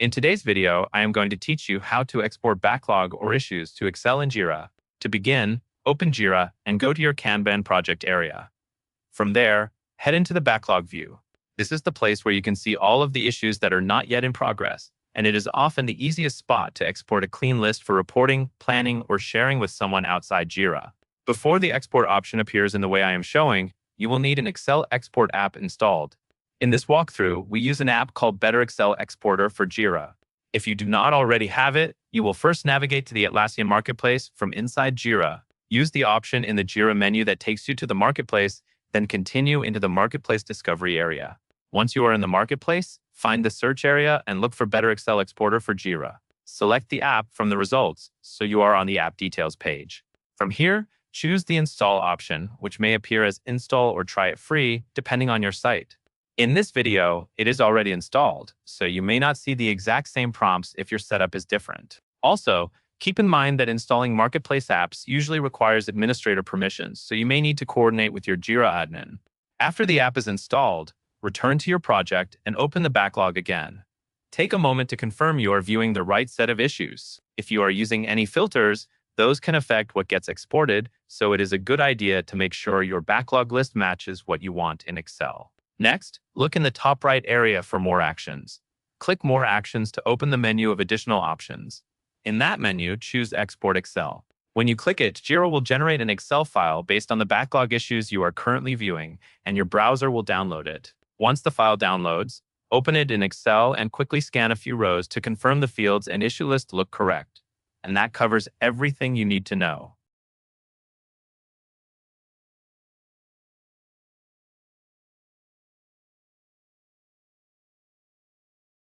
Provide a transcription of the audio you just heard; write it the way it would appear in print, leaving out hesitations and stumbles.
In today's video, I am going to teach you how to export backlog or issues to Excel and Jira. To begin, open Jira and go to your Kanban project area. From there, head into the backlog view. This is the place where you can see all of the issues that are not yet in progress, and it is often the easiest spot to export a clean list for reporting, planning, or sharing with someone outside Jira. Before the export option appears in the way I am showing, you will need an Excel export app installed. In this walkthrough, we use an app called Better Excel Exporter for Jira. If you do not already have it, you will first navigate to the Atlassian Marketplace from inside Jira. Use the option in the Jira menu that takes you to the Marketplace, then continue into the Marketplace Discovery area. Once you are in the Marketplace, find the search area and look for Better Excel Exporter for Jira. Select the app from the results, so you are on the app details page. From here, choose the Install option, which may appear as Install or Try it free, depending on your site. In this video, it is already installed, so you may not see the exact same prompts if your setup is different. Also, keep in mind that installing Marketplace apps usually requires administrator permissions, so you may need to coordinate with your Jira admin. After the app is installed, return to your project and open the backlog again. Take a moment to confirm you are viewing the right set of issues. If you are using any filters, those can affect what gets exported, so it is a good idea to make sure your backlog list matches what you want in Excel. Next, look in the top right area for More Actions. Click More Actions to open the menu of additional options. In that menu, choose Export Excel. When you click it, Jira will generate an Excel file based on the backlog issues you are currently viewing, and your browser will download it. Once the file downloads, open it in Excel and quickly scan a few rows to confirm the fields and issue list look correct. And that covers everything you need to know.